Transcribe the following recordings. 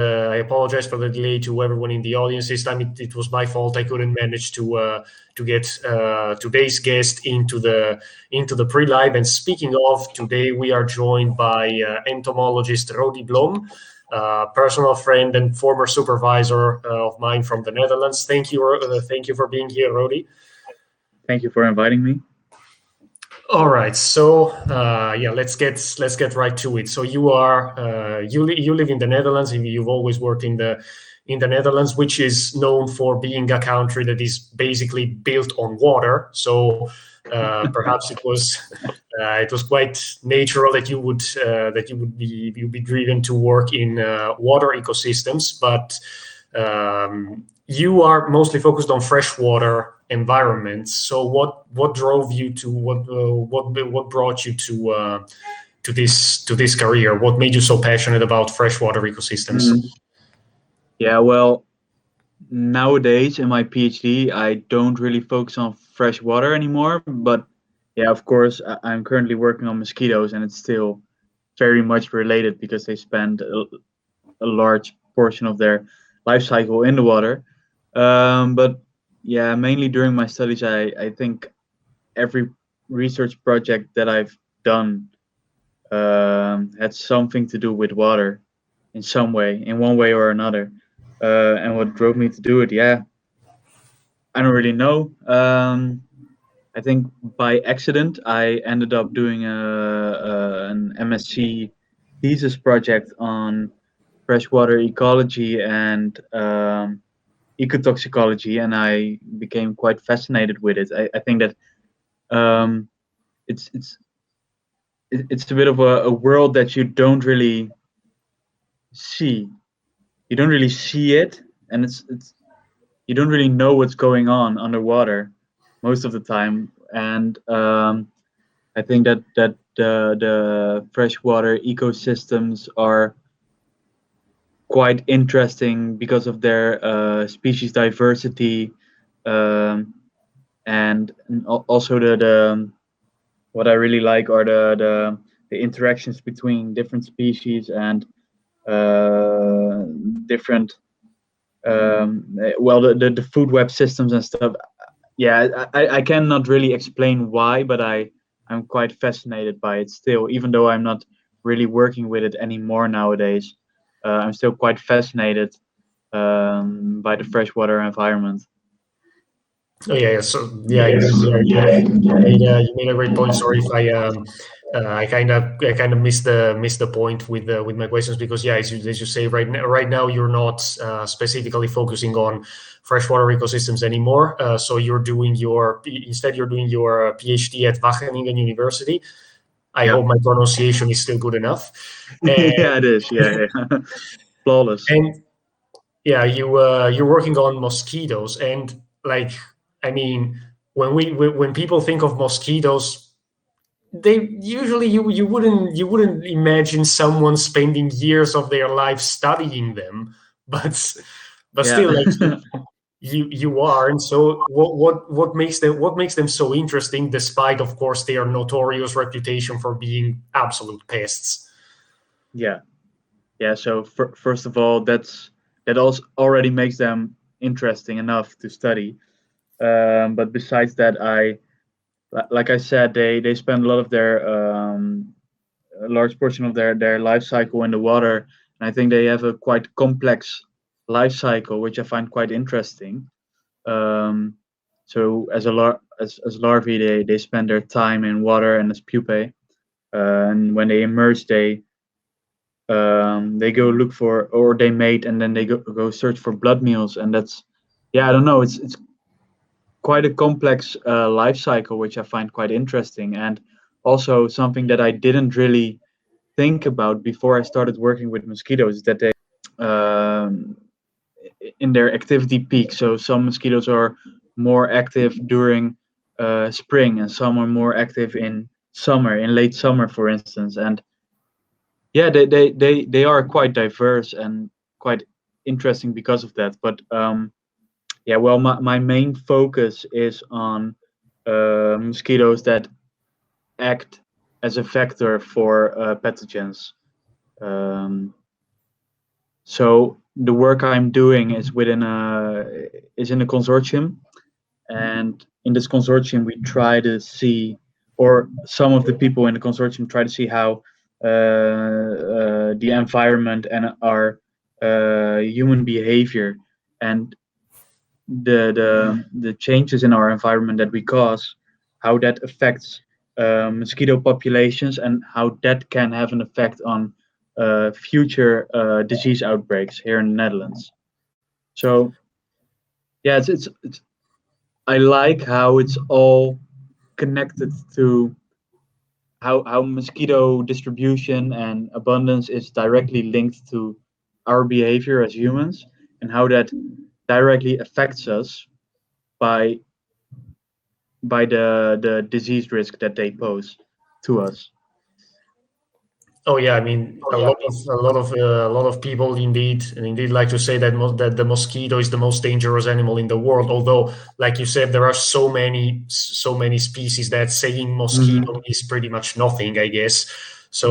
I apologize for the delay to everyone in the audience. This time it was my fault. I couldn't manage to get today's guest into the pre-live. And speaking of, today we are joined by entomologist Rody Blom, personal friend and former supervisor of mine from the Netherlands. Thank you for being here, Rody. Thank you for inviting me. All right, so let's get right to it. So you live in the Netherlands, and you've always worked in the Netherlands, which is known for being a country that is basically built on water. So perhaps it was quite natural that you would be driven to work in water ecosystems, but you are mostly focused on freshwater environments. So what drove you to what brought you to this career? What made you so passionate about freshwater ecosystems? Yeah, well, nowadays in my PhD, I don't really focus on freshwater anymore. But yeah, of course, I'm currently working on mosquitoes, and it's still very much related because they spend a large portion of their life cycle in the water. But yeah, mainly during my studies, I think every research project that I've done had something to do with water in some way, in one way or another. And what drove me to do it, yeah, I don't really know. I think by accident, I ended up doing an MSc thesis project on freshwater ecology and ecotoxicology, and I became quite fascinated with it. I think that it's a bit of a world that you don't really see. You don't really see it, and it's you don't really know what's going on underwater most of the time. And I think that the freshwater ecosystems are quite interesting because of their species diversity, and also the what I really like are the interactions between different species and different the food web systems and stuff. Yeah, I cannot really explain why, but I'm quite fascinated by it still, even though I'm not really working with it anymore nowadays. I'm still quite fascinated by the freshwater environment. Oh yeah. So yeah, you made a great point. Sorry if I kind of missed the point with my questions, because yeah, as you say, right now you're not specifically focusing on freshwater ecosystems anymore. So you're doing your PhD at Wageningen University. I hope my pronunciation is still good enough. Yeah, it is. Yeah. Flawless. And yeah, you're working on mosquitoes, and like, I mean, when people think of mosquitoes, they usually you wouldn't imagine someone spending years of their life studying them, but still, like, you are. And so what makes them so interesting, despite, of course, their notorious reputation for being absolute pests? Yeah. So first of all, that also already makes them interesting enough to study. But besides that, like I said, they spend a lot of their a large portion of their life cycle in the water, and I think they have a quite complex life cycle, which I find quite interesting. So as larvae, they spend their time in water and as pupae, and when they emerge, they go look for, or they mate, and then they go search for blood meals, and that's, yeah, I don't know, it's quite a complex life cycle, which I find quite interesting, and also something that I didn't really think about before I started working with mosquitoes, that they in their activity peak. So some mosquitoes are more active during spring, and some are more active in summer, in late summer, for instance. And yeah, they are quite diverse and quite interesting because of that. But yeah, well, my main focus is on mosquitoes that act as a vector for pathogens. So the work I'm doing is in a consortium, and in this consortium we try to see, or some of the people in the consortium try to see how the environment and our human behavior and the changes in our environment that we cause, how that affects mosquito populations and how that can have an effect on future disease outbreaks here in the Netherlands. So yeah, it's I like how it's all connected to how mosquito distribution and abundance is directly linked to our behavior as humans, and how that directly affects us by the disease risk that they pose to us. Oh yeah, I mean a lot of people indeed like to say that that the mosquito is the most dangerous animal in the world. Although, like you said, there are so many species that saying mosquito Mhm. is pretty much nothing, I guess. So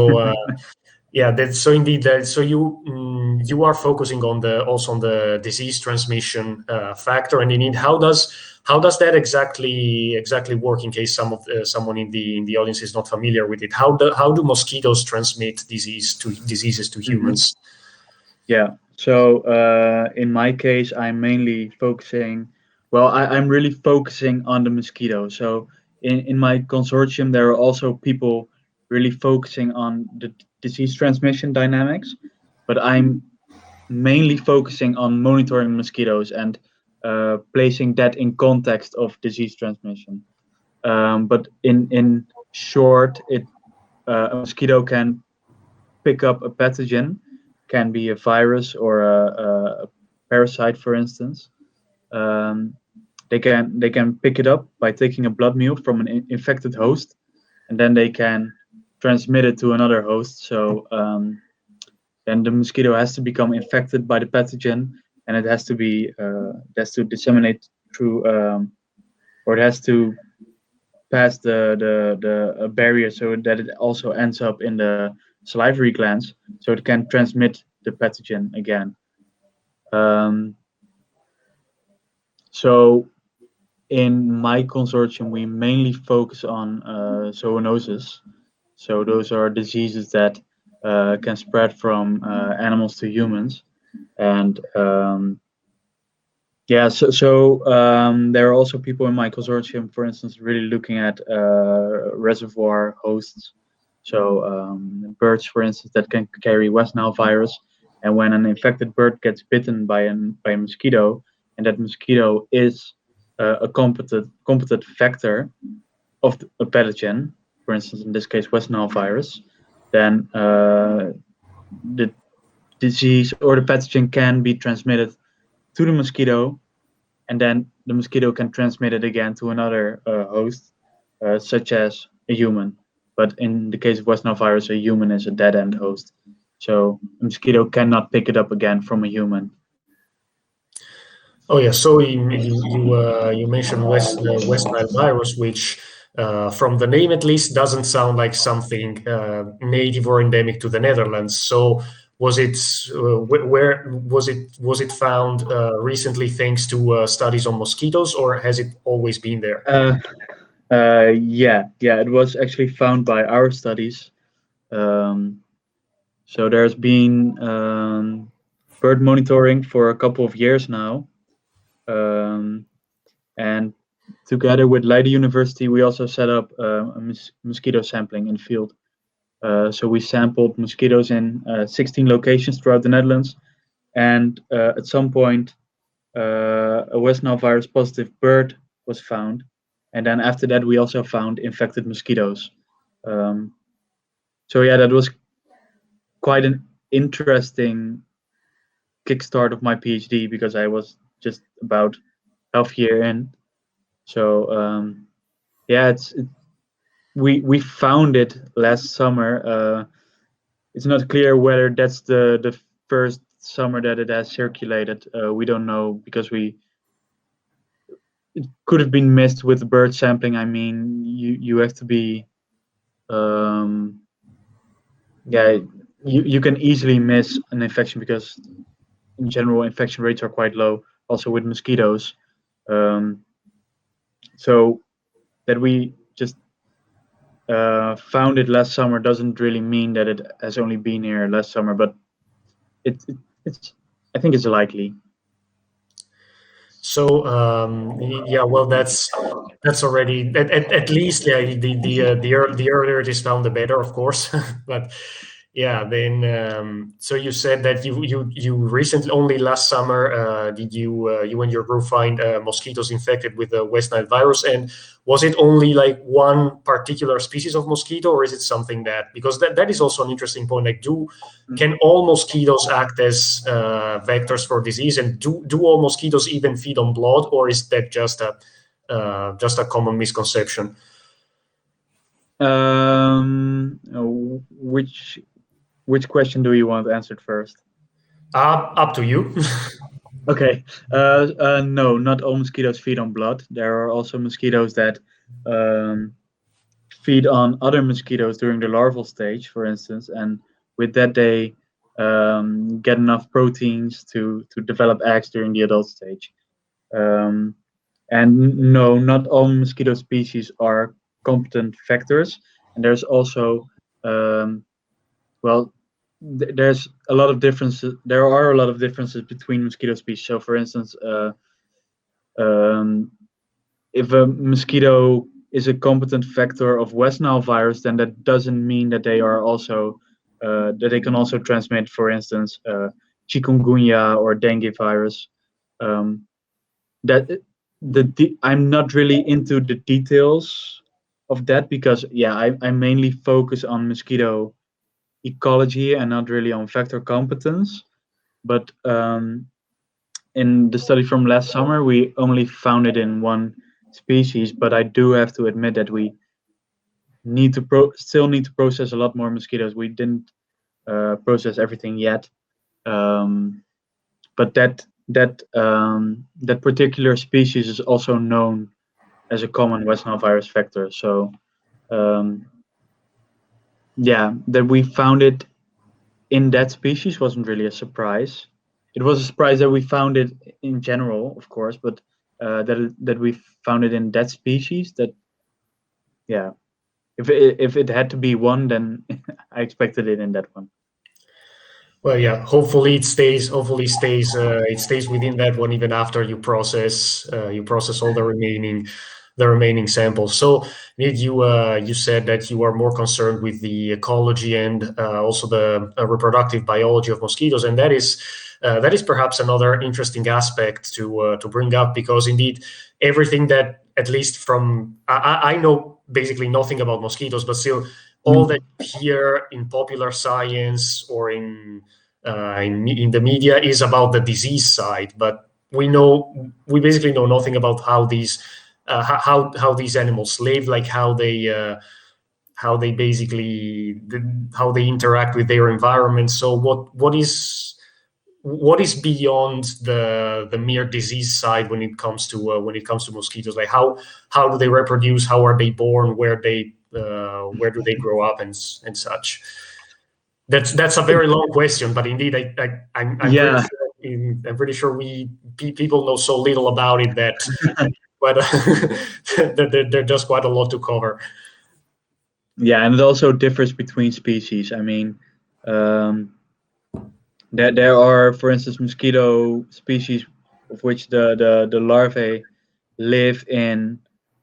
yeah, that's so indeed. So you are focusing on the also on the disease transmission factor, and indeed, how does that exactly work? In case someone in the audience is not familiar with it, how do mosquitoes transmit diseases to Mhm. humans? Yeah. So in my case, I'm mainly focusing. Well, I'm really focusing on the mosquito. So in my consortium, there are also people really focusing on the disease transmission dynamics, but I'm mainly focusing on monitoring mosquitoes and placing that in context of disease transmission. But in short, a mosquito can pick up a pathogen, can be a virus or a parasite, for instance. Um, they can pick it up by taking a blood meal from an infected host, and then they can transmit it to another host. So then the mosquito has to become infected by the pathogen, and it has to disseminate through, or it has to pass the barrier so that it also ends up in the salivary glands, so it can transmit the pathogen again. Um, so in my consortium, we mainly focus on zoonoses. So those are diseases that can spread from animals to humans, and yeah, there are also people in my consortium, for instance, really looking at reservoir hosts. So birds, for instance, that can carry West Nile virus, and when an infected bird gets bitten by a mosquito, and that mosquito is a competent vector of a pathogen, for instance, in this case, West Nile virus, then the disease or the pathogen can be transmitted to the mosquito, and then the mosquito can transmit it again to another host, such as a human. But in the case of West Nile virus, a human is a dead end host. So a mosquito cannot pick it up again from a human. Oh yeah, so you mentioned West Nile virus, which from the name at least doesn't sound like something native or endemic to the Netherlands. So was it where was it found recently thanks to studies on mosquitoes, or has it always been there? Uh, yeah, it was actually found by our studies. Um, so there's been bird monitoring for a couple of years now. Um, and together with Leiden University, we also set up a mosquito sampling in the field. So we sampled mosquitoes in 16 locations throughout the Netherlands, and at some point, a West Nile virus positive bird was found, and then after that, we also found infected mosquitoes. Um, so yeah, that was quite an interesting kickstart of my PhD because I was just about half year in. So yeah, we found it last summer. It's not clear whether that's the first summer that it has circulated. We don't know because we it could have been missed with bird sampling. I mean, you have to be um, yeah. you can easily miss an infection because in general infection rates are quite low. Also with mosquitoes, um, so that we just found it last summer doesn't really mean that it has only been here last summer, but it's I think it's likely. So yeah, well, that's already at least, yeah, the earlier it is found, the better, of course. But yeah, then so you said that you recently, only last summer, did you and your group find mosquitoes infected with the West Nile virus, and was it only like one particular species of mosquito, or is it something that, because that is also an interesting point, like, can all mosquitoes act as vectors for disease, and do all mosquitoes even feed on blood, or is that just a common misconception? Which question do you want answered first? Up to you. Okay. No, not all mosquitoes feed on blood. There are also mosquitoes that um, feed on other mosquitoes during the larval stage, for instance, and with that they get enough proteins to develop eggs during the adult stage. Um, and no, not all mosquito species are competent vectors, and there's also um, well, there's a lot of differences. There are a lot of differences between mosquito species. So, for instance, um, if a mosquito is a competent vector of West Nile virus, then that doesn't mean that they are also that they can also transmit, for instance, chikungunya or dengue virus. Um, that I'm not really into the details of that because yeah, I mainly focus on mosquito ecology and not really on vector competence. But in the study from last summer, we only found it in one species. But I do have to admit that we still need to process a lot more mosquitoes. We didn't process everything yet, um, but that particular species is also known as a common West Nile virus vector. So um, yeah, that we found it in that species wasn't really a surprise. It was a surprise that we found it in general, of course, but that we found it in that species. That yeah, if it had to be one, then I expected it in that one. Well, yeah. Hopefully it stays. Hopefully it stays within that one even after you process all the remaining samples. So, Nick, you said that you are more concerned with the ecology and also the reproductive biology of mosquitoes, and that is perhaps another interesting aspect to bring up, because indeed everything that, at least from I know basically nothing about mosquitoes, but still all Mm. that you hear in popular science or in the media is about the disease side, but we basically know nothing about how these animals live, like how they basically how they interact with their environment. So what is beyond the mere disease side when it comes to mosquitoes? Like how do they reproduce? How are they born? Where do they grow up and such? That's a very long question, but indeed, I'm pretty Yeah, sure I'm pretty sure people know so little about it that but that there's just quite a lot to cover. yeah, and it also differs between species. I mean, um, there are, for instance, mosquito species of which the larvae live in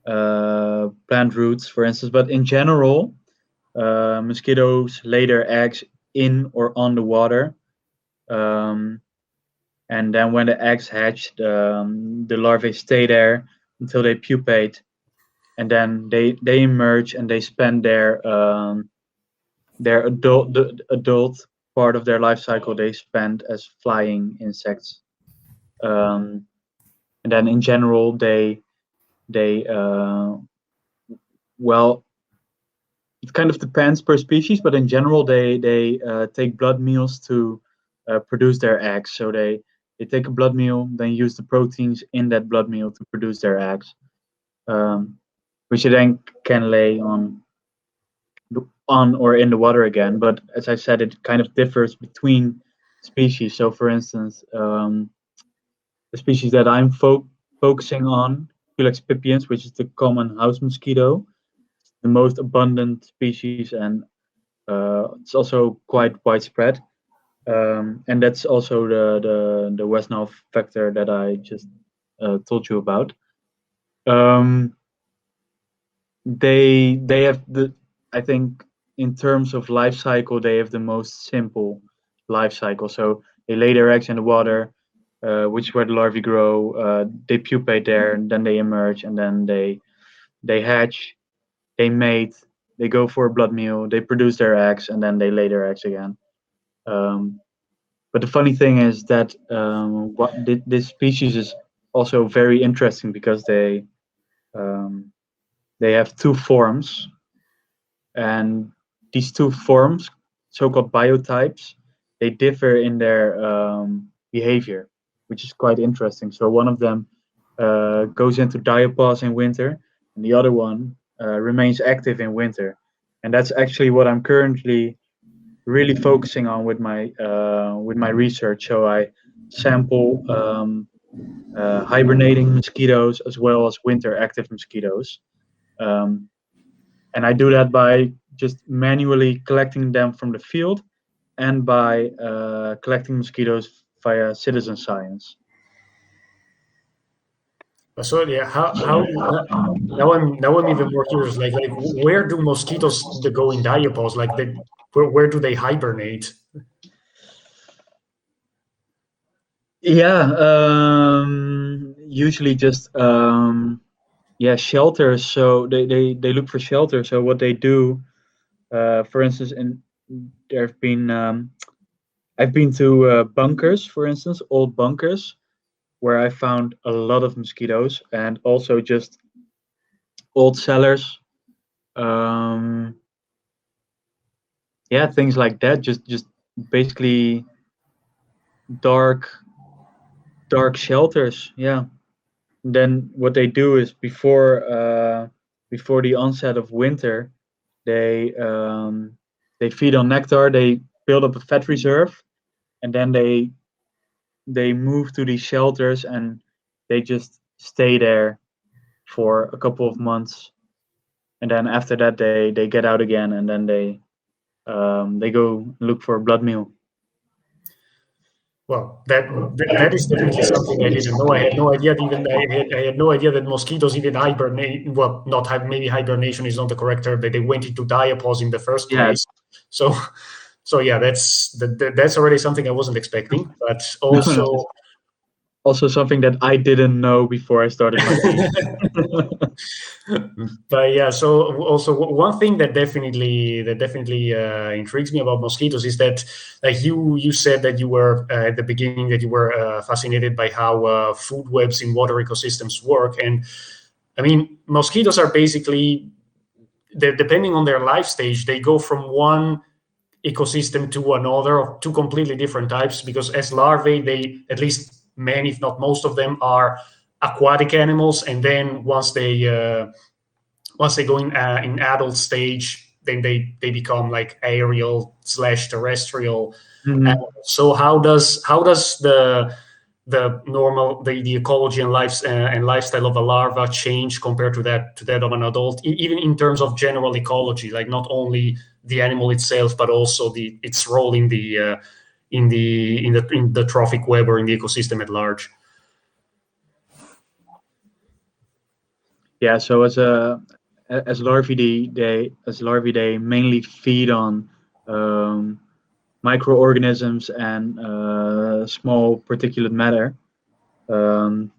plant roots, for instance. But in general, mosquitoes lay their eggs in or on the water, um, and then when the eggs hatch, the larvae stay there until they pupate, and then they emerge and they spend their adult part of their life cycle they spend as flying insects. Um, and then in general they well, it kind of depends per species, but in general they take blood meals to produce their eggs. So they take a blood meal, then use the proteins in that blood meal to produce their eggs, um, which they then can lay on on or in the water again. But as I said, it kind of differs between species. So, for instance, the species that I'm focusing on, Culex pipiens, which is the common house mosquito, the most abundant species, and it's also quite widespread. And that's also the West Nile vector that I just told you about. Um, they have the, I think, in terms of life cycle, they have the most simple life cycle. So they lay their eggs in the water, which is where the larvae grow. They pupate there, and then they emerge, and then they hatch, they mate, they go for a blood meal, they produce their eggs, and then they lay their eggs again. Um, but the funny thing is that this species is also very interesting because um, they have two forms, and these two forms, so-called biotypes, they differ in their behavior, which is quite interesting. So one of them goes into diapause in winter, and the other one remains active in winter. And that's actually what I'm currently really focusing on with my research. So I sample hibernating mosquitoes as well as winter active mosquitoes. Um, and I do that by just manually collecting them from the field and by collecting mosquitoes via citizen science. So yeah, how now I'm even more curious. Like where do mosquitoes go in diapause? Like where do they hibernate? Yeah, usually just yeah, shelters. So they look for shelter. So what they do, for instance, and there have been I've been to bunkers, for instance, old bunkers, where I found a lot of mosquitoes, and also just old cellars. Um, yeah, things like that. Just basically dark dark shelters. Yeah. Then what they do is before the onset of winter, they feed on nectar. They build up a fat reserve, and then they move to these shelters, and they just stay there for a couple of months, and then after that they get out again, and then they go look for a blood meal. Well, that is definitely something I didn't know. I had no idea that even I had no idea that mosquitoes even hibernate. Well, not maybe hibernation is not the correct term. That they went into diapause in the first Yeah, place. So, so yeah, that's already something I wasn't expecting. But also, also something that I didn't know before I started my but yeah, so also one thing that definitely intrigues me about mosquitoes is that, like you said that you were at the beginning that you were fascinated by how food webs in water ecosystems work, and I mean mosquitoes are basically, depending on their life stage, they go from one ecosystem to another of two completely different types, because as larvae they, at least many if not most of them, are aquatic animals, and then once they go in adult stage, then they become like aerial slash terrestrial. Mhm. So how does the ecology and lifestyle of a larva change compared to that of an adult, even in terms of general ecology, like not only the animal itself but also its role in the trophic web or in the ecosystem at large. Yeah, so as larvae, they mainly feed on um, microorganisms and small particulate matter, um,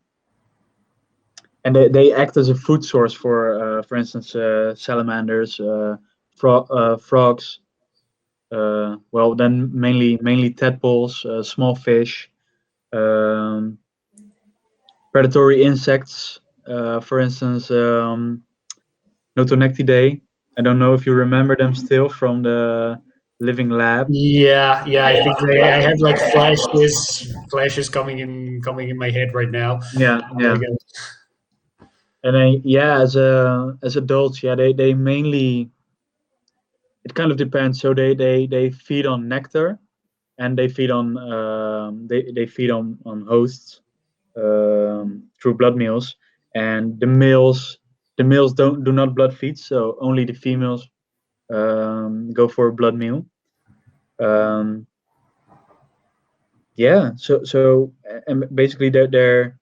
and they act as a food source for instance, salamanders, frogs. Well, then mainly tadpoles, small fish, um, predatory insects. For instance, Notonectidae. I don't know if you remember them still from the Living Lab. Yeah, I think I have like flashes coming in my head right now. Yeah, yeah. Like, And then yeah, as adults, yeah, they mainly it kind of depends. So they feed on nectar, and they feed on they feed on hosts through blood meals, and the males do not blood feed, so only the females go for a blood meal. Um, yeah, so and basically they're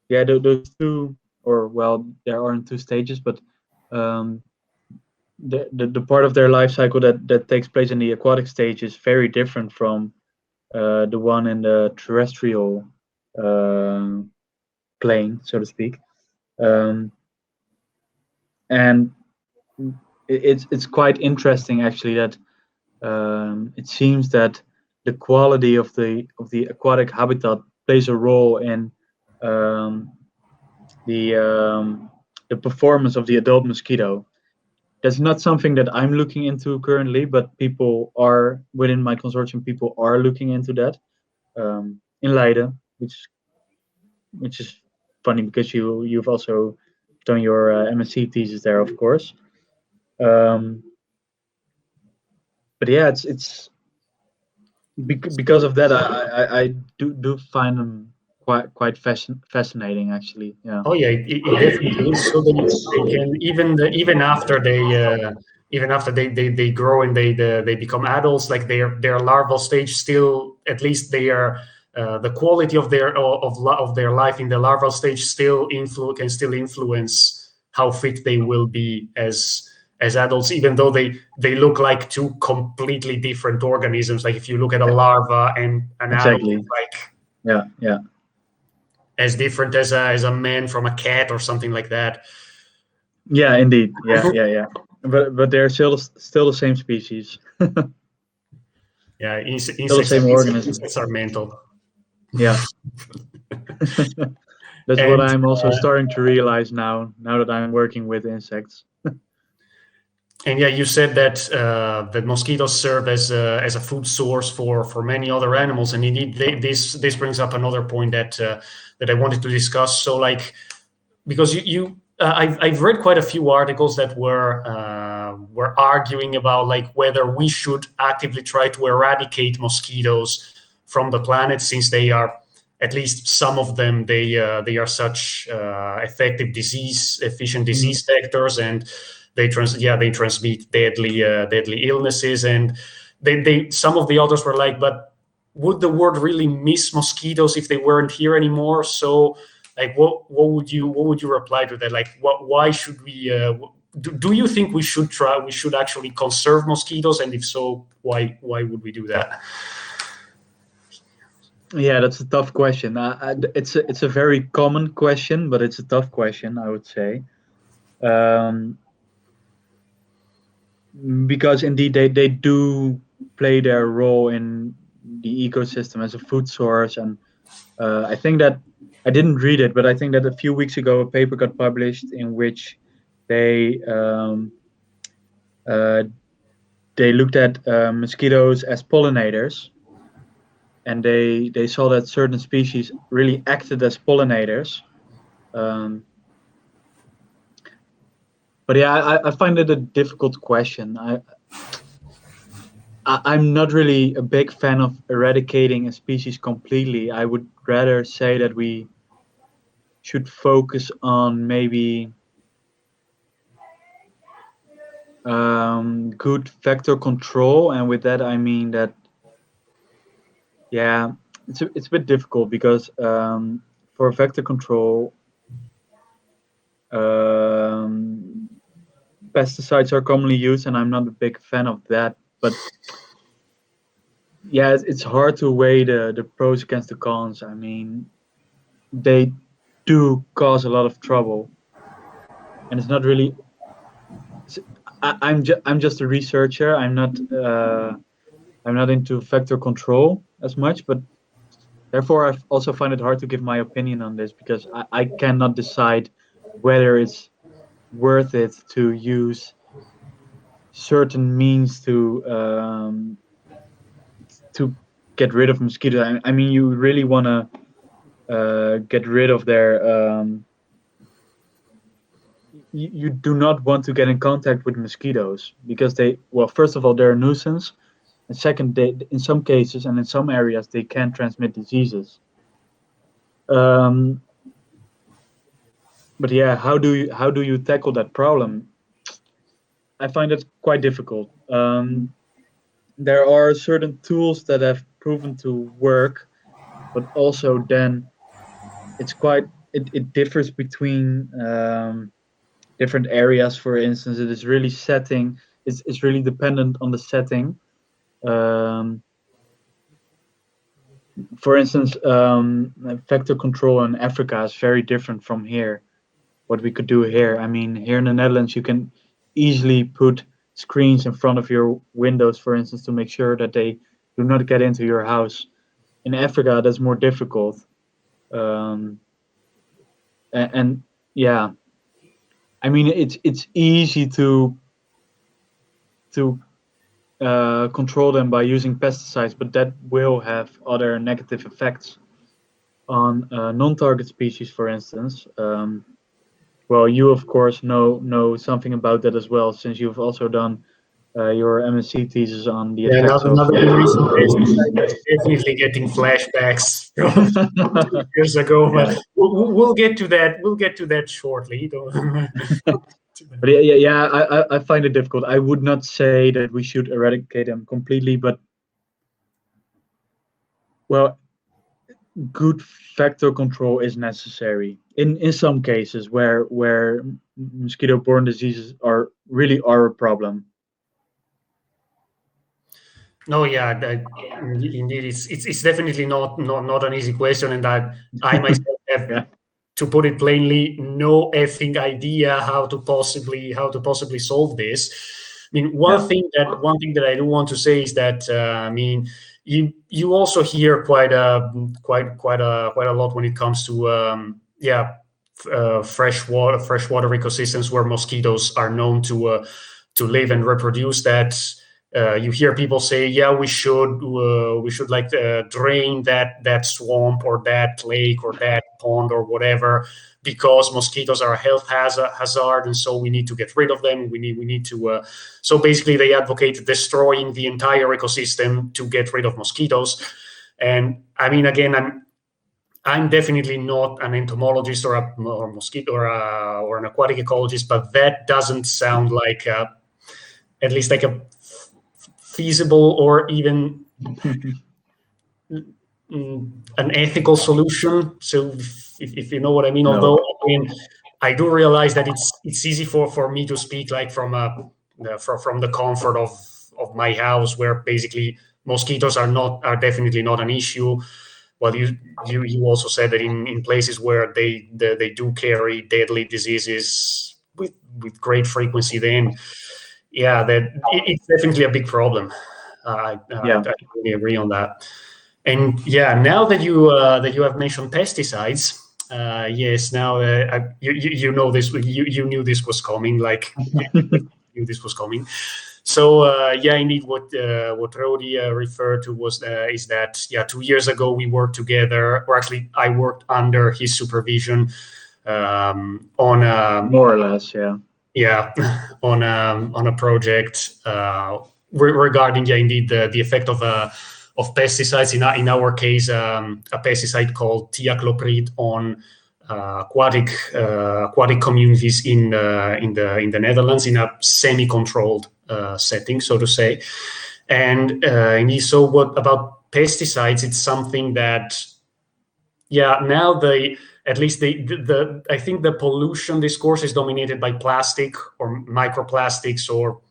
yeah, those two, or well, there aren't two stages, but um, the part of their life cycle that takes place in the aquatic stage is very different from the one in the terrestrial uh, plane, so to speak. Um, and it's quite interesting actually that it seems that the quality of the aquatic habitat plays a role in um, the um, the performance of the adult mosquito. That's not something that I'm looking into currently, but people are within my consortium. People are looking into that in Leiden, which is funny because you've also done your MSc thesis there, of course. Um, but yeah, it's because of that, I do find them quite fascinating actually. Yeah, Oh yeah, it definitely is. So they can even after they grow and they become adults, like their larval stage still, at least they are the quality of of their life in the larval stage still can still influence how fit they will be as adults, even though they look like two completely different organisms. Like if you look at a larva and an adult, exactly. like Yeah, yeah, as different as a man from a cat or something like that. yeah. Indeed. Yeah, yeah, yeah. But they're still the same species, Yeah, still the same organism. insects are mental. Yeah. That's what And I'm also starting to realize now that I'm working with insects. and yeah, you said that that mosquitoes serve as a food source for many other animals, and indeed this brings up another point that I wanted to discuss. So like because I've read quite a few articles that were arguing about like whether we should actively try to eradicate mosquitoes from the planet, since they are, at least some of them, they are such effective disease efficient Mhm. disease vectors, and they transmit deadly illnesses. And they some of the others were like, but would the world really miss mosquitoes if they weren't here anymore? So like what would you reply to that? Like why should we do you think we should actually conserve mosquitoes, and if so, why would we do that? Yeah, that's a tough question. It's a very common question, but it's a tough question, I would say. Um, because indeed they do play their role in the ecosystem as a food source, and I think that I didn't read it, but I think that a few weeks ago a paper got published in which they uh, they looked at mosquitoes as pollinators, and they saw that certain species really acted as pollinators. Um, but yeah, I find it a difficult question. I'm not really a big fan of eradicating a species completely. I would rather say that we should focus on maybe good vector control, and with that I mean that yeah, it's a bit difficult because for vector control, um, pesticides are commonly used, and I'm not a big fan of that. But yeah, it's hard to weigh the pros against the cons. I mean, they do cause a lot of trouble, and it's not really. I'm just a researcher. I'm not into vector control as much, but therefore I also find it hard to give my opinion on this because I cannot decide whether it's worth it to use certain means to get rid of mosquitoes. I mean, you really want to get rid of their you do not want to get in contact with mosquitoes because well, first of all, they're a nuisance, and second, in some cases and in some areas they can transmit diseases. Um, but yeah, how do you tackle that problem? I find it quite difficult. There are certain tools that have proven to work, but also then it differs between different areas. For instance, it is really setting. It's really dependent on the setting. Um, for instance, vector control in Africa is very different from here. What we could do here, I mean, here in the Netherlands, you can easily put screens in front of your windows, for instance, to make sure that they do not get into your house. In Africa, that's more difficult. Um, and yeah, I mean, it's easy to control them by using pesticides, but that will have other negative effects on non-target species, for instance. Well, you of course know something about that as well, since you've also done your MSc thesis on the Yeah, effects of. now that you mentioned pesticides, I'm definitely getting flashbacks from 2 years ago. But Yeah, we'll get to that. We'll get to that shortly. but yeah, I find it difficult. I would not say that we should eradicate them completely, but well, good vector control is necessary in some cases where mosquito-borne diseases are a problem. No, yeah, indeed, it's definitely not an easy question, and that I myself have, Yeah, to put it plainly, no effing idea how to possibly solve this. I mean, one yeah, thing that I do want to say is that I mean, you also hear quite a lot when it comes to freshwater ecosystems where mosquitoes are known to live and reproduce. That you hear people say, yeah, we should like drain that swamp or that lake or that pond or whatever, because mosquitoes are a health hazard, and so we need to get rid of them. We need to. So basically, they advocate destroying the entire ecosystem to get rid of mosquitoes. And I mean, again, I'm definitely not an entomologist or mosquito or an aquatic ecologist, but that doesn't sound like at least like a feasible or even an ethical solution. So if you know what I mean, no, although I mean, I do realize that it's easy for me to speak like from the comfort of my house, where basically mosquitoes are definitely not an issue. Well, you also said that in places where they do carry deadly diseases with great frequency, then yeah, that it's definitely a big problem. I yeah, totally agree on that. And yeah, now that you have mentioned pesticides, yes, now you know this, you knew this was coming, like knew this was coming. So yeah, indeed, what Rody referred to was is that, yeah, 2 years ago we worked together, or actually I worked under his supervision on more or less, yeah. yeah, on a project regarding, yeah, indeed, the effect of pesticides, in our case, a pesticide called thiacloprid on aquatic communities in the Netherlands, in a semi-controlled setting, so to say. And so what about pesticides? It's something that, yeah, now at least I think the pollution discourse is dominated by plastic or microplastics or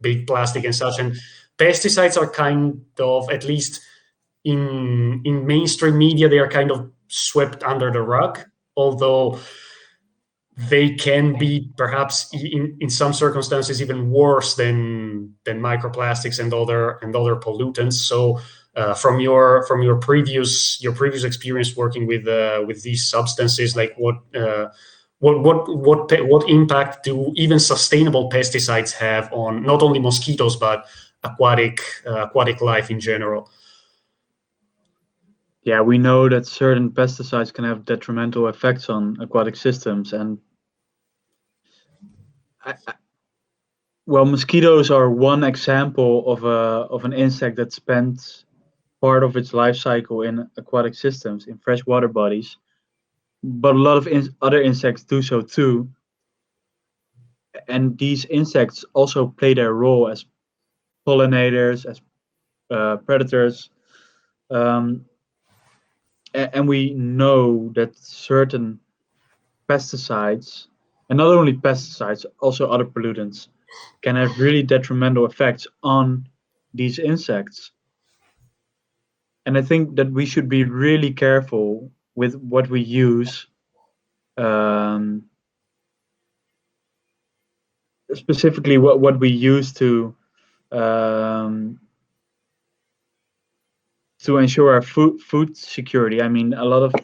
big plastic and such, and pesticides are kind of, at least in mainstream media, they are kind of swept under the rug, although they can be perhaps in some circumstances even worse than microplastics and other pollutants. So from your previous experience working with these substances, like what impact do even sustainable pesticides have on not only mosquitoes but aquatic life in general? Yeah, we know that certain pesticides can have detrimental effects on aquatic systems, and well, mosquitoes are one example of an insect that spends part of its life cycle in aquatic systems, in freshwater bodies. But a lot of other insects do so too, and these insects also play their role as pollinators, as predators, um, and we know that certain pesticides, and not only pesticides, also other pollutants, can have really detrimental effects on these insects. And I think that we should be really careful with what we use, um, specifically what we use um, to ensure our food security. I mean, a lot of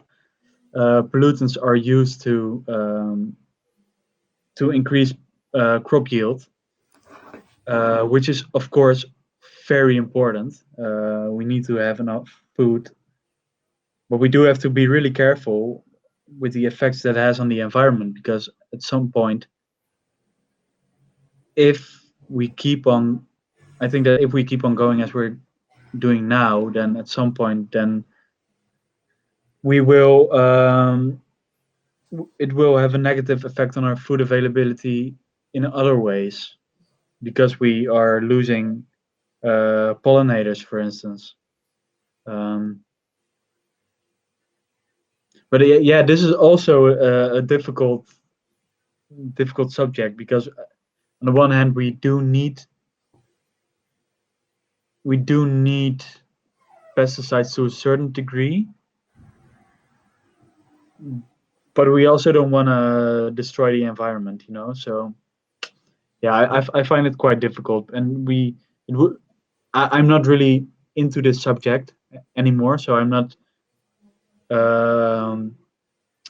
pollutants are used to increase crop yield, which is of course very important. We need to have enough food, but we do have to be really careful with the effects that it has on the environment, because at some point, if we keep on, I think that if we keep on going as we're doing now, then at some point, then we will it will have a negative effect on our food availability in other ways, because we are losing pollinators, for instance. Um, but yeah, this is also a difficult subject, because on the one hand we do need pesticides to a certain degree, but we also don't want to destroy the environment, you know. So yeah, I find it quite difficult, and it would I'm not really into this subject anymore, so um,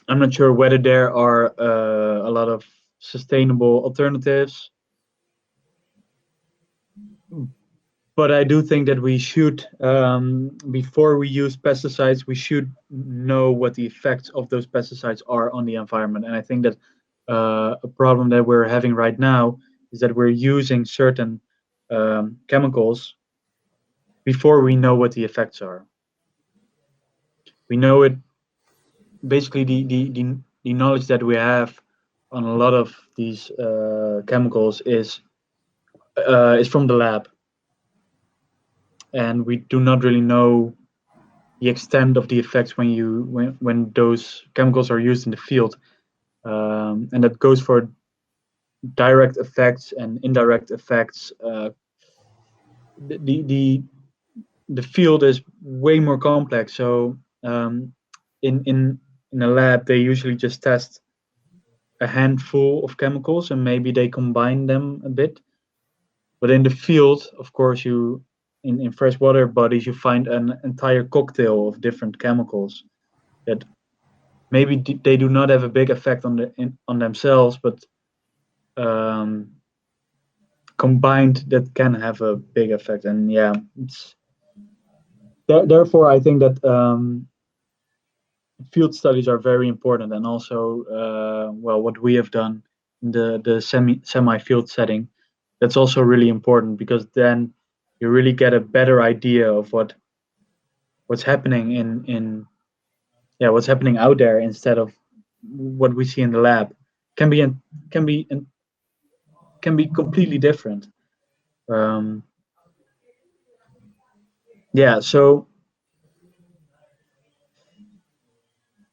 I'm not sure whether there are a lot of sustainable alternatives. But I do think that we should, before we use pesticides, we should know what the effects of those pesticides are on the environment. And I think that a problem that we're having right now is that we're using certain chemicals before we know what the effects are. We know it, basically the knowledge that we have on a lot of these chemicals is from the lab, and we do not really know the extent of the effects when those chemicals are used in the field, and that goes for direct effects and indirect effects. The, the the field is way more complex. So in a lab, they usually just test a handful of chemicals and maybe they combine them a bit. But in the field, of course, in freshwater bodies, you find an entire cocktail of different chemicals that maybe they do not have a big effect on themselves, but um, combined that can have a big effect. And yeah, it's therefore I think that field studies are very important, and also well, what we have done in the semi field setting, that's also really important, because then you really get a better idea of what's happening in yeah, what's happening out there, instead of what we see in the lab. Can be can be can be completely different. um, yeah, so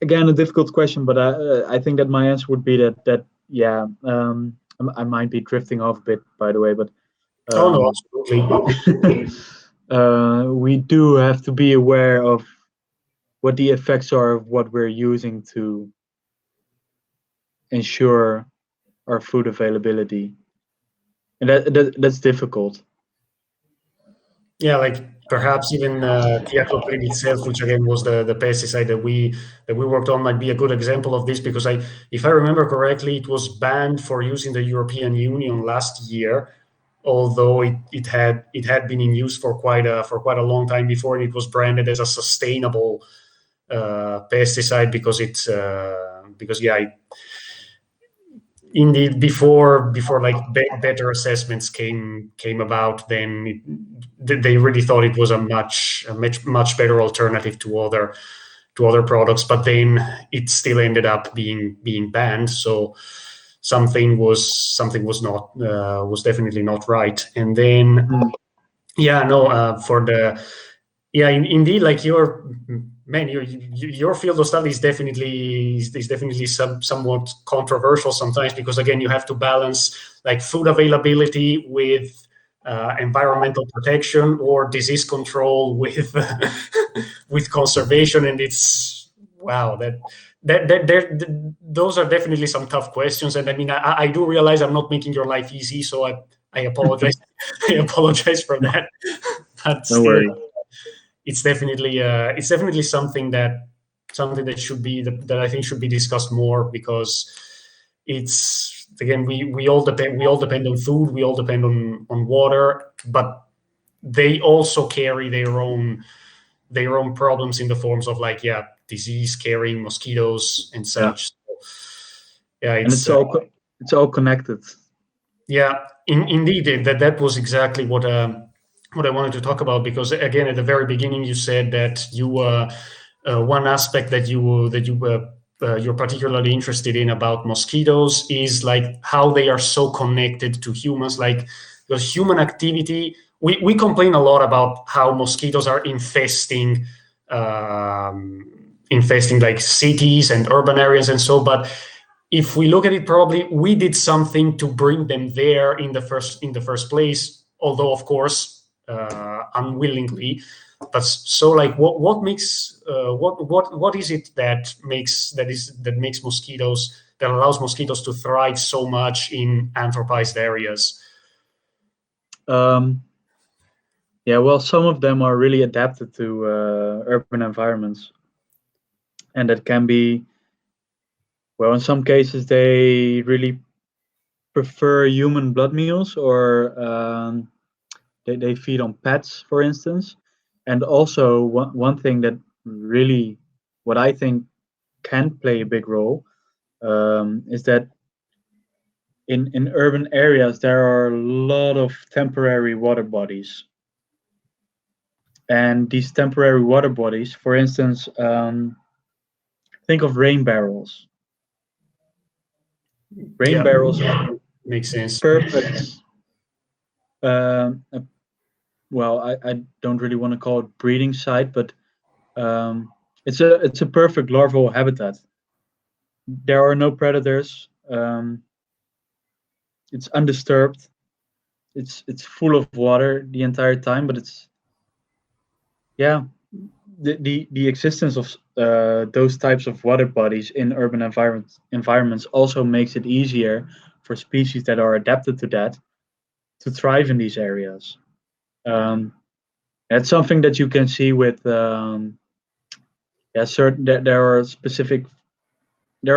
again, a difficult question, but I think that my answer would be that yeah, I might be drifting off a bit, by the way, but Oh no, um, absolutely. we do have to be aware of what the effects are of what we're using to ensure our food availability, and that's difficult. Yeah, like perhaps even thiacloprid itself, which again was the pesticide that we worked on, might be a good example of this, because if I remember correctly, it was banned for use in the European Union last year, although it had been in use for quite a long time before, and it was branded as a sustainable pesticide because it's because yeah, indeed, before like better assessments came about, then they really thought it was a much better alternative to other products, but then it still ended up being banned. So something was definitely not right. And then Mm. yeah, no, for the yeah, indeed, like your field of study is definitely somewhat controversial sometimes, because again you have to balance like food availability with environmental protection, or disease control with with conservation, and it's wow, those are definitely some tough questions. And I mean, I do realize I'm not making your life easy, so I apologize. I apologize for that, but No still, worries. it's definitely something that that I think should be discussed more, because it's again we all depend on food, we all depend on water, but they also carry their own problems in the forms of, like, yeah, disease carrying mosquitoes and Yeah, such. So, yeah, and it's it's all connected. yeah, indeed, that was exactly what I wanted to talk about, because again, at the very beginning, you said that one aspect you're particularly interested in about mosquitoes is like how they are so connected to humans, like because human activity. We complain a lot about how mosquitoes are infesting like cities and urban areas and so, but if we look at it, probably we did something to bring them there in the first place, although of course unwillingly. But so, like, what is it that makes mosquitoes, that allows mosquitoes to thrive so much in anthropized areas? Um, yeah, well, some of them are really adapted to urban environments, and that can be, well, in some cases they really prefer human blood meals, or they feed on pets, for instance. And also, one thing that really, what I think can play a big role, is that in urban areas there are a lot of temporary water bodies. And these temporary water bodies, for instance, think of rain barrels. Rain Yeah, barrels are makes sense. perfect. Um, uh, well, I don't really want to call it breeding site, but um, it's a perfect larval habitat. There are no predators. It's undisturbed. It's full of water the entire time, but it's, yeah, the existence of those types of water bodies in urban environments also makes it easier for species that are adapted to that to thrive in these areas. Um, that's something that you can see with, yeah, certain there are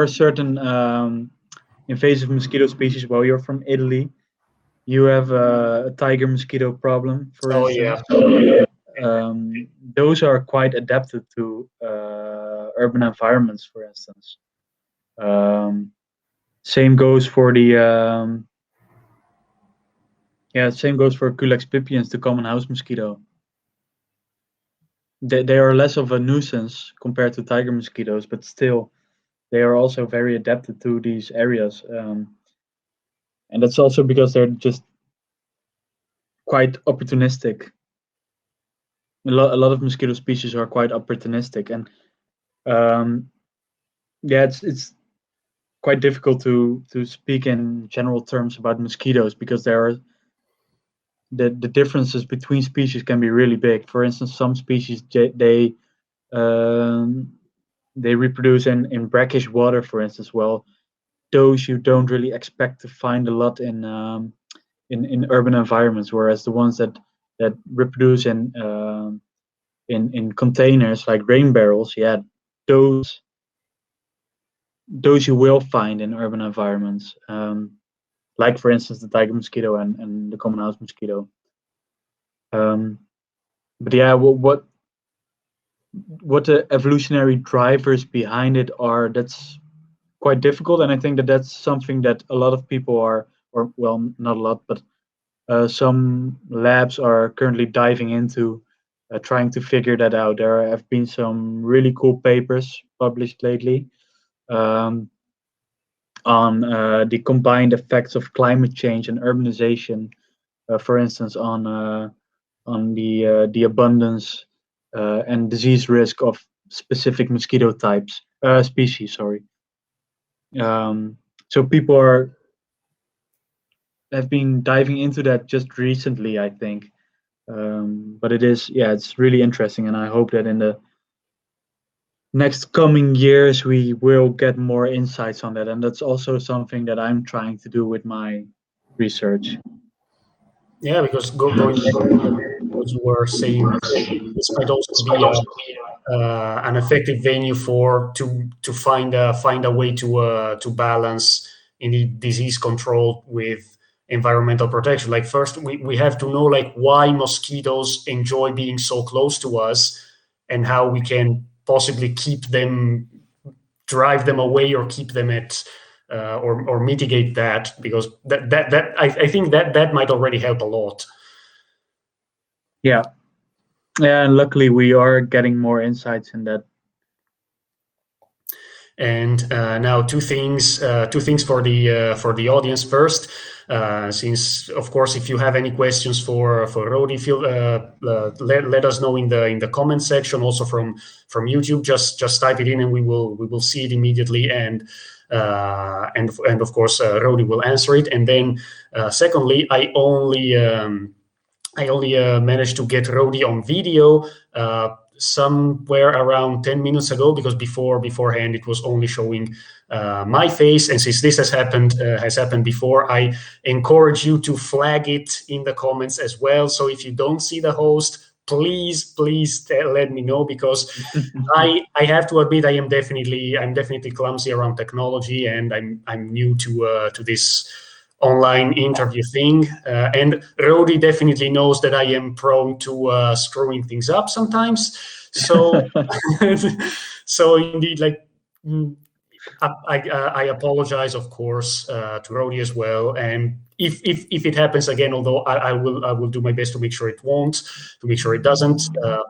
certain invasive mosquito species. Well, you're from Italy. You have a tiger mosquito problem, for Oh yeah. instance. Those are quite adapted to urban environments, for instance. Um, same goes for the same goes for Culex pipiens, the common house mosquito. They are less of a nuisance compared to tiger mosquitoes, but still, they are also very adapted to these areas. And that's also because they're just quite opportunistic. A lot of mosquito species are quite opportunistic, and um, yeah, it's quite difficult to speak in general terms about mosquitoes, because there are the differences between species can be really big. For instance, some species um, they reproduce in brackish water, for instance. Well, those you don't really expect to find a lot in urban environments, whereas the ones that reproduce in containers like rain barrels, yeah, those those you will find in urban environments. Like, for instance, the tiger mosquito and the common house mosquito. Um, but yeah, what the evolutionary drivers behind it are, that's quite difficult, and I think that that's something that a lot of people are, or well, not a lot, but some labs are currently diving into trying to figure that out. There have been some really cool papers published lately um, on the combined effects of climate change and urbanization, for instance, on the abundance and disease risk of specific mosquito types, species. Sorry. So people have been diving into that just recently, I think. But it is, yeah, it's really interesting, and I hope that in the next coming years we will get more insights on that. And that's also something that I'm trying to do with my research. Yeah, because going back to what you were saying before, this might also be an effective venue for to find a way to balance any disease control with environmental protection. Like first, we have to know like why mosquitoes enjoy being so close to us, and how we can possibly keep them, drive them away, or keep them at or mitigate that, because I think that might already help a lot. Yeah, yeah, and luckily we are getting more insights in that. And now two things for the audience. First, since of course, if you have any questions for Rody, feel let us know in the comment section. Also from YouTube, just type it in, and we will see it immediately. And of course, Rody will answer it. And then secondly, I only managed to get Rody on video somewhere around 10 minutes ago, because beforehand it was only showing my face. And since this has happened before, I encourage you to flag it in the comments as well. So if you don't see the host, please let me know, because I have to admit I'm definitely clumsy around technology, and I'm new to this online interview thing. And Rody definitely knows that I am prone to screwing things up sometimes. So, so indeed, like, mm, I apologize, of course, to Rody as well. And if it happens again, although I will do my best to make sure it won't, to make sure it doesn't.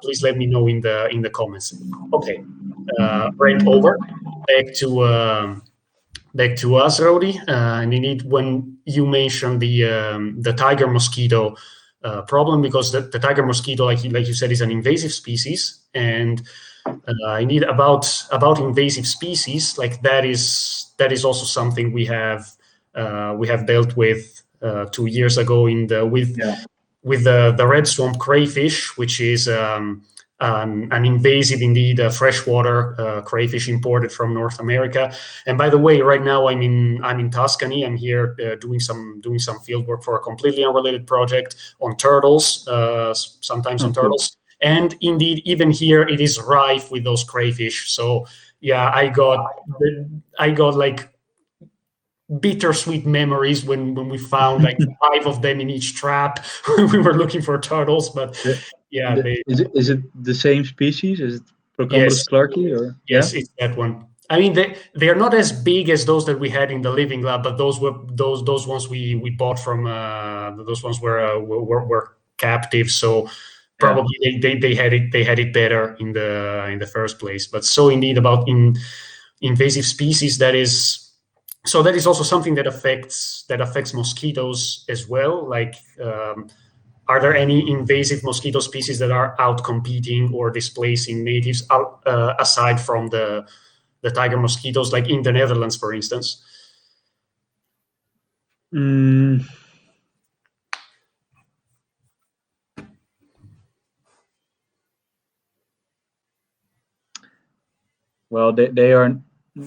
Please let me know in the comments. Okay, break over. Back to. Back to us, Rody. And indeed, when you mentioned the tiger mosquito problem, because the tiger mosquito, like you said, is an invasive species, and indeed about invasive species, like that is also something we have dealt with 2 years ago Yeah. with the red swamp crayfish, which is an invasive, indeed, freshwater crayfish imported from North America. And by the way, right now I'm in Tuscany. I'm here doing some field work for a completely unrelated project on turtles, sometimes on Oh, cool. turtles. And indeed, even here, it is rife with those crayfish. So yeah, I got like bittersweet memories when we found like five of them in each trap when we were looking for turtles. But The- yeah, they is it the same species? Is it Procombolus yes, clarkii or yeah? yes, it's that one. I mean, they are not as big as those that we had in the living lab, but those ones we bought from those ones were captive. So Yeah. probably they had it better in the first place. But so indeed, about in invasive species, that is also something that affects mosquitoes as well. Like, are there any invasive mosquito species that are out competing or displacing natives aside from the tiger mosquitoes, like in the Netherlands, for instance? Mm, well, they are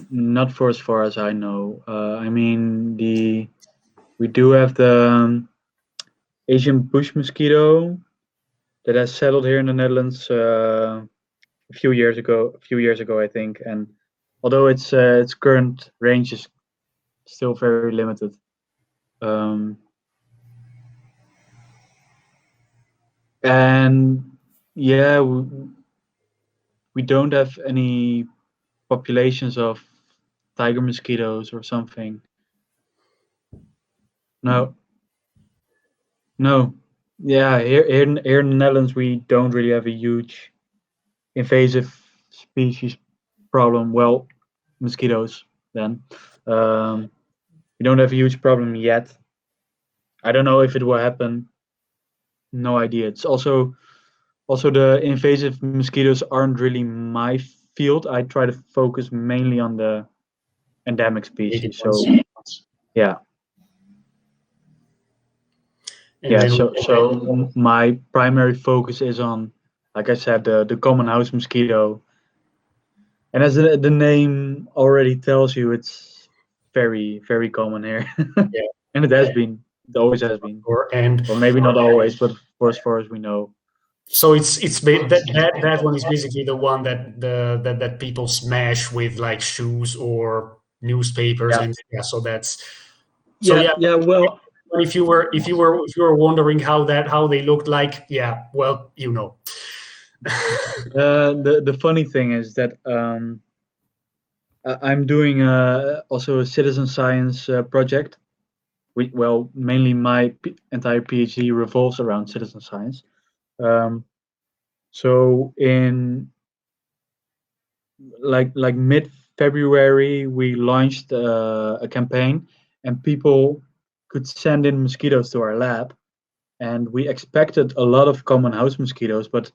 not for as far as I know. I mean, we do have the Asian bush mosquito that has settled here in the Netherlands a few years ago. A few years ago, I think, and although its current range is still very limited. Um, and yeah, we don't have any populations of tiger mosquitoes or something. No, no. Yeah, here in the Netherlands, we don't really have a huge invasive species problem. Well, mosquitoes then. Um, we don't have a huge problem yet. I don't know if it will happen. No idea. It's also the invasive mosquitoes aren't really my field. I try to focus mainly on the endemic Native species. ones. So yeah, And yeah. then So my primary focus is on, like I said, the common house mosquito. And as the name already tells you, it's very common here, yeah, and it has been. It always has been, and or maybe not always, but for as far as we know. so that one is basically the one that people smash with like shoes or newspapers, Yeah, and yeah, so that's so yeah, yeah. yeah. Well, If you were wondering how they looked like, yeah, well, the funny thing is that I'm doing also a citizen science project. Well, mainly my entire PhD revolves around citizen science. Um, so in like mid February, we launched a campaign, and people could send in mosquitoes to our lab, and we expected a lot of common house mosquitoes, but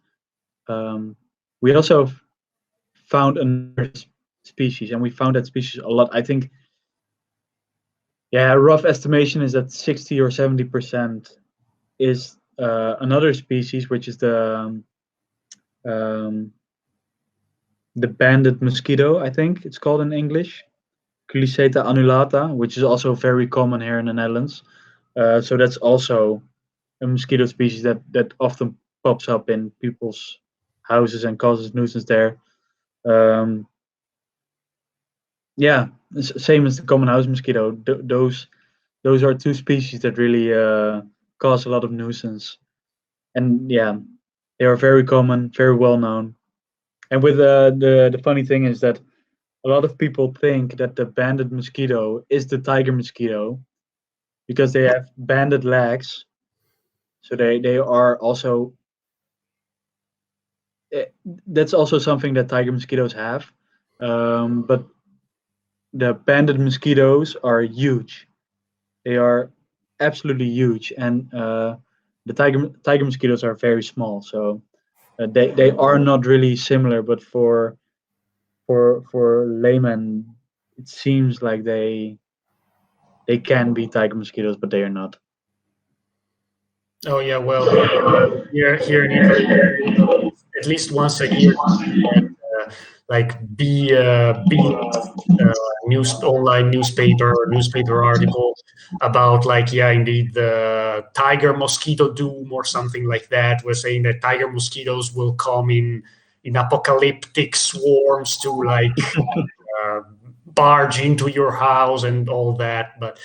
we also found another species, and we found that species a lot. I think, yeah, a rough estimation is that 60 or 70% is another species, which is um, the banded mosquito. I think it's called in English, Culiceta annulata, which is also very common here in the Netherlands. So that's also a mosquito species that often pops up in people's houses and causes nuisance there. Um, yeah, same as the common house mosquito. Those are two species that really cause a lot of nuisance, and yeah, they are very common, very well known. And with the funny thing is that a lot of people think that the banded mosquito is the tiger mosquito because they have banded legs. So they are also eh, that's also something that tiger mosquitoes have. But the banded mosquitoes are huge. They are absolutely huge, and the tiger mosquitoes are very small. So they are not really similar, but for laymen, it seems like they can be tiger mosquitoes, but they are not. oh yeah, well, here in Italy, at least once a year, like B online newspaper article about like, yeah, indeed, the tiger mosquito doom or something like that, was saying that tiger mosquitoes will come in apocalyptic swarms to like uh, barge into your house and all that. But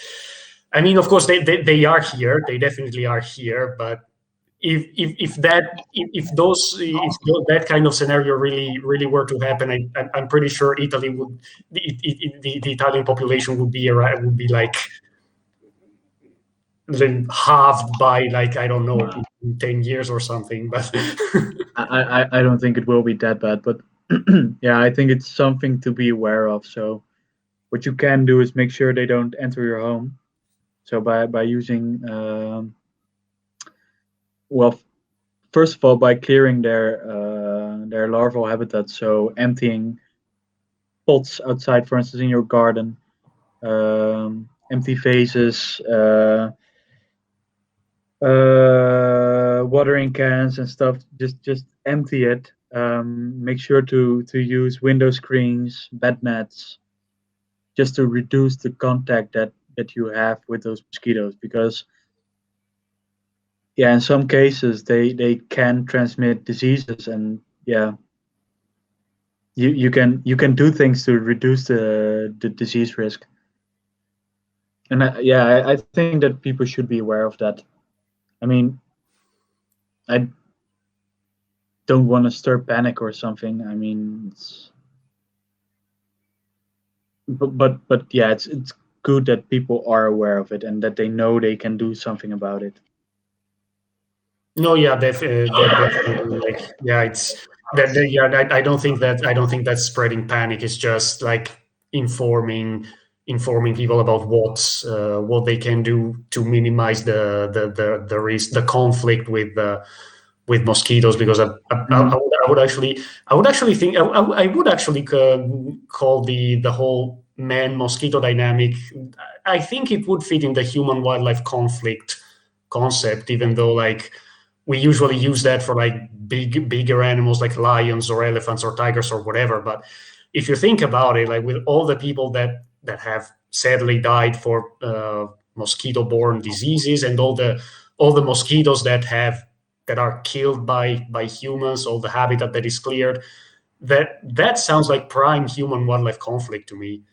I mean, of course, they are here. They definitely are here. But if that kind of scenario really were to happen, I'm pretty sure Italy would the Italian population would be like halved by, like, I don't know, in 10 years or something. But I don't think it will be that bad, but yeah, I think it's something to be aware of. So what you can do is make sure they don't enter your home. So by using well, first of all, by clearing their larval habitat, so emptying pots outside, for instance, in your garden, empty vases, watering cans and stuff. Just empty it. Make sure to use window screens, bed nets, just to reduce the contact that you have with those mosquitoes, because yeah, in some cases they can transmit diseases, and yeah, you can do things to reduce the disease risk. And yeah, I think that people should be aware of that. I mean, I don't want to stir panic or something. I mean, but yeah, it's good that people are aware of it and that they know they can do something about it. No, yeah, definitely. Like, yeah, it's that. Yeah, I don't think that spreading panic is just like informing people about what they can do to minimize the risk, the conflict with mosquitoes. Because Hmm. I would actually think I would actually call the whole man mosquito dynamic. I think it would fit in the human wildlife conflict concept, even though like we usually use that for like bigger animals like lions or elephants or tigers or whatever. But if you think about it, like with all the people that have sadly died for mosquito-borne diseases, and all the mosquitoes that are killed by humans, all the habitat that is cleared, that sounds like prime human wildlife conflict to me.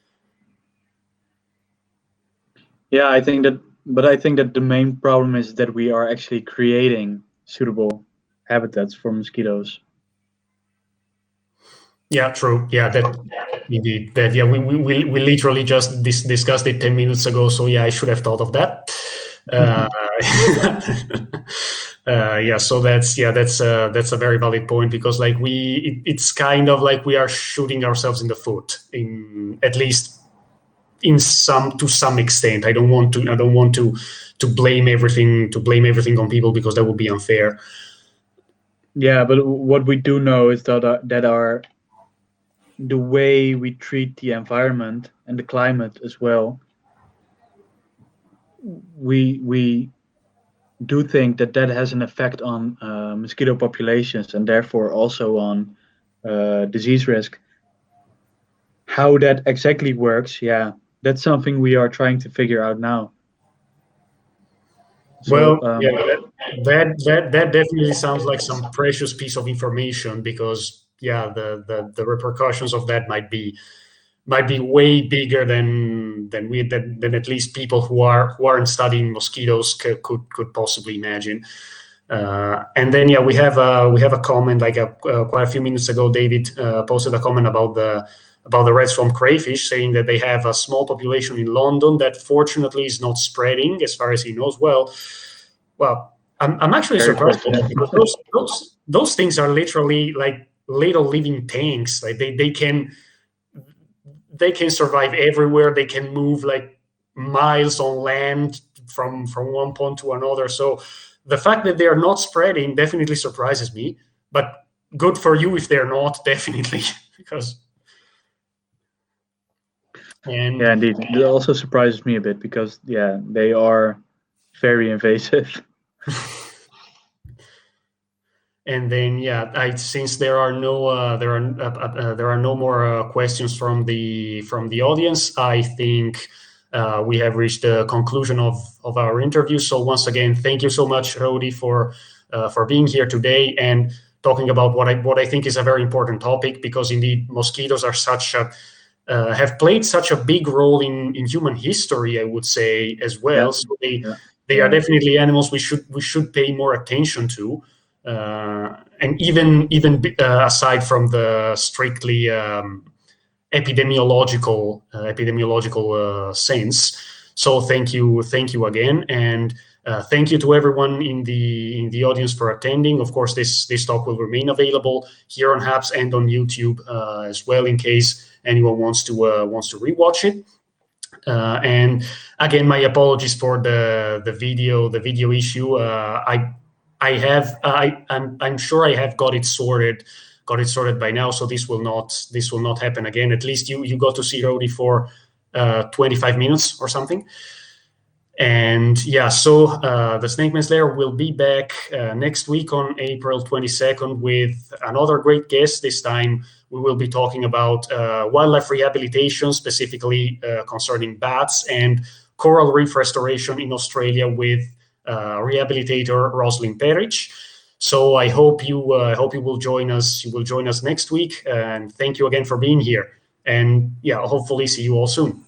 Yeah, I think that, but I think that the main problem is that we are actually creating suitable habitats for mosquitoes. Yeah, true. Yeah, that indeed. That yeah, we literally just discussed it 10 minutes ago. So yeah, I should have thought of that. Uh, yeah, so that's a very valid point, because like it's kind of like we are shooting ourselves in the foot, in at least in some extent. I don't want to blame everything on people, because that would be unfair. Yeah, but what we do know is that our the way we treat the environment and the climate as well, we do think that that has an effect on mosquito populations and therefore also on disease risk. How that exactly works, yeah, that's something we are trying to figure out now. So Well, yeah, that definitely sounds like some precious piece of information, because yeah, the repercussions of that might be way bigger than at least people who aren't studying mosquitoes could possibly imagine. And then yeah, we have a comment like quite a few minutes ago. David posted a comment about the red swamp crayfish, saying that they have a small population in London that fortunately is not spreading as far as he knows. Well, I'm actually very surprised by that, fortunate. because those things are literally like little living tanks. Like they can survive everywhere. They can move like miles on land from one pond to another. So the fact that they are not spreading definitely surprises me. But good for you if they're not, definitely, because Yeah, and indeed. It also surprises me a bit because yeah, they are very invasive. and then yeah, since there are there are no more questions from the audience, I think we have reached the conclusion of our interview. So once again, thank you so much, Rody, for being here today and talking about what I think is a very important topic, because indeed mosquitoes are such a have played such a big role in human history, I would say, as Yeah, well. So yeah, they are yeah. definitely animals we should pay more attention to, and even aside from the strictly epidemiological sense. So thank you again, and thank you to everyone in the audience for attending. Of course, this talk will remain available here on Hubs and on YouTube as well, in case anyone wants to rewatch it. And again, my apologies for the video issue. I'm sure I have got it sorted by now. So this will not happen again. At least you got to see Rody for 25 minutes or something. And yeah, so the Snakeman's Lair will be back next week on April 22nd with another great guest. This time we will be talking about wildlife rehabilitation, specifically concerning bats, and coral reef restoration in Australia with rehabilitator Rosalind Perich. So I hope you will join us. You will join us next week, and thank you again for being here. And yeah, hopefully see you all soon.